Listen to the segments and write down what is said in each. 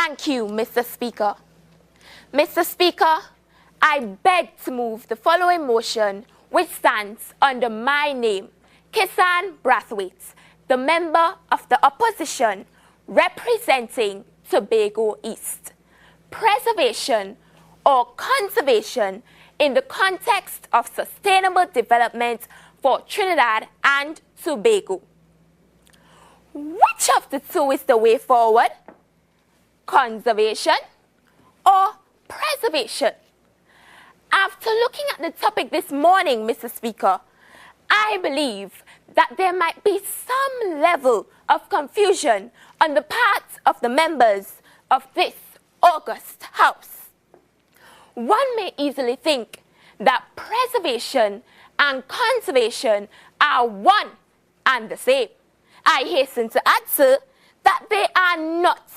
Thank you, Mr. Speaker. Mr. Speaker, I beg to move the following motion, which stands under my name, Kisanne Brathwaite, the member of the opposition representing Tobago East. Preservation or conservation in the context of sustainable development for Trinidad and Tobago. Which of the two is the way forward? Conservation or preservation? After looking at the topic this morning, Mr. Speaker, I believe that there might be some level of confusion on the part of the members of this august House. One may easily think that preservation and conservation are one and the same. I hasten to add, sir, that they are not.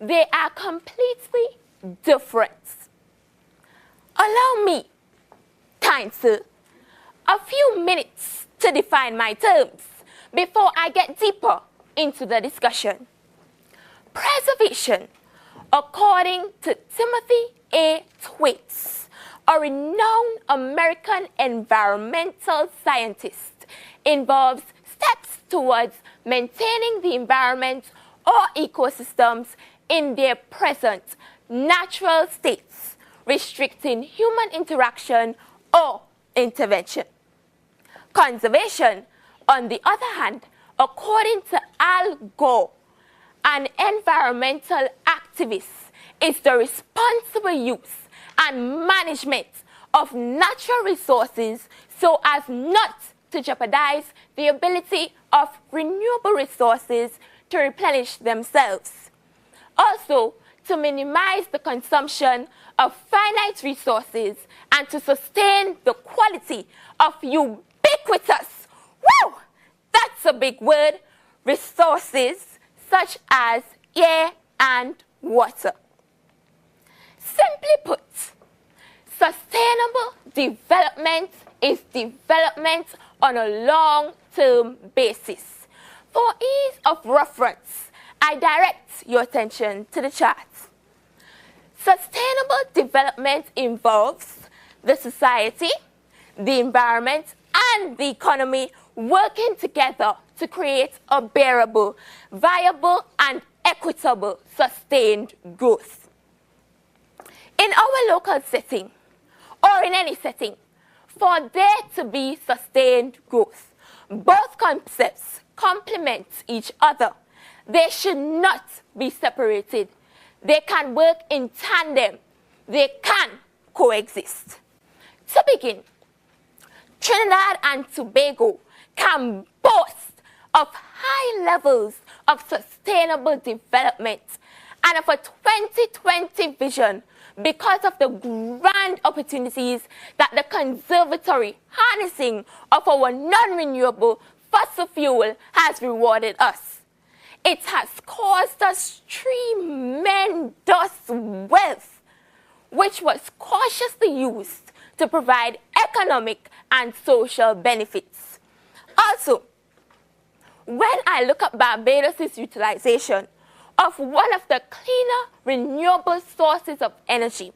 They are completely different. Allow me, kind sir, a few minutes to define my terms before I get deeper into the discussion. Preservation, according to Timothy A. Thwaites, a renowned American environmental scientist, involves steps towards maintaining the environment or ecosystems in their present natural states, restricting human interaction or intervention. Conservation, on the other hand, according to Al Gore, an environmental activist, is the responsible use and management of natural resources so as not to jeopardize the ability of renewable resources to replenish themselves. Also, to minimize the consumption of finite resources and to sustain the quality of ubiquitous, that's a big word, resources such as air and water. Simply put, sustainable development is development on a long-term basis. For ease of reference, I direct your attention to the chart. Sustainable development involves the society, the environment, and the economy working together to create a bearable, viable, and equitable sustained growth. In our local setting, or in any setting, for there to be sustained growth, both concepts complement each other. They should not be separated. They can work in tandem. They can coexist. To begin, Trinidad and Tobago can boast of high levels of sustainable development and of a 2020 vision because of the grand opportunities that the conservatory harnessing of our non-renewable fossil fuel has rewarded us. It has caused us tremendous wealth, which was cautiously used to provide economic and social benefits. Also, when I look at Barbados' utilization of one of the cleaner renewable sources of energy,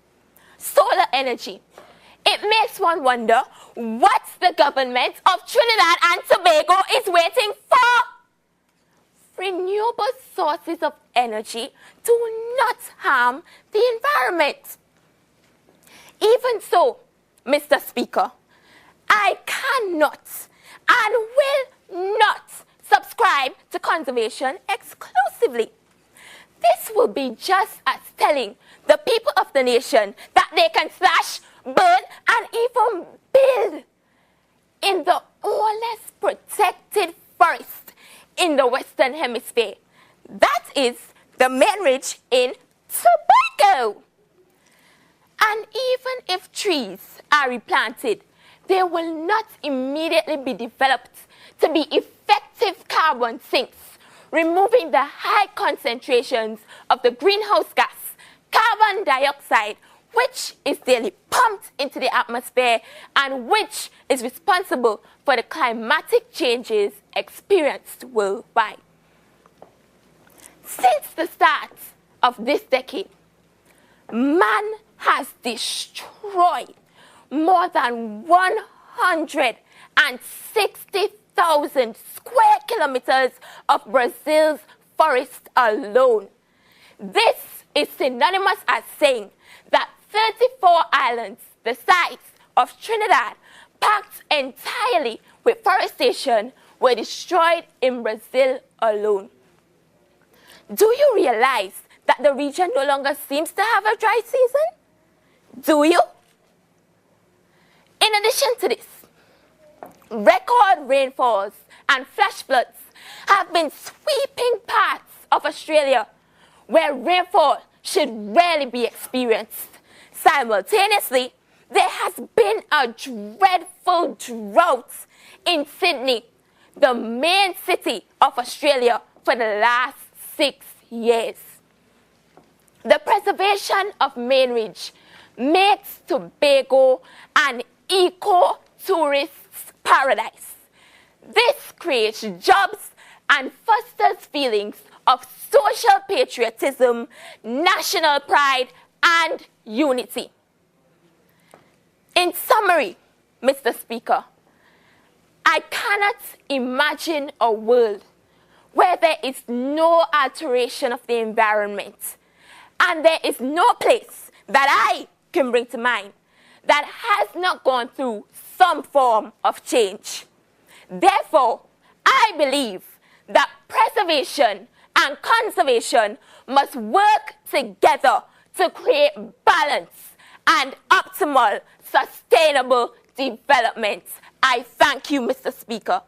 solar energy, it makes one wonder what the government of Trinidad and Tobago is waiting for. Renewable sources of energy do not harm the environment. Even so, Mr. Speaker, I cannot and will not subscribe to conservation exclusively. This will be just as telling the people of the nation that they can slash, burn, and even build in the oldest protected forest in the Western Hemisphere. That is the main ridge in Tobago. And even if trees are replanted, they will not immediately be developed to be effective carbon sinks, removing the high concentrations of the greenhouse gas, carbon dioxide, which is daily pumped into the atmosphere and which is responsible for the climatic changes experienced worldwide. Since the start of this decade, man has destroyed more than 160,000 square kilometers of Brazil's forest alone. This is synonymous as saying that 34 islands the size of Trinidad, packed entirely with forestation, were destroyed in Brazil alone. Do you realize that the region no longer seems to have a dry season? Do you? In addition to this, record rainfalls and flash floods have been sweeping parts of Australia where rainfall should rarely be experienced. Simultaneously, there has been a dreadful drought in Sydney, the main city of Australia, for the last 6 years. The preservation of Main Ridge makes Tobago an eco-tourist's paradise. This creates jobs and fosters feelings of social patriotism, national pride, and unity. In summary, Mr. Speaker, I cannot imagine a world where there is no alteration of the environment, and there is no place that I can bring to mind that has not gone through some form of change. Therefore, I believe that preservation and conservation must work together to create balance and optimal, sustainable development. I thank you, Mr. Speaker.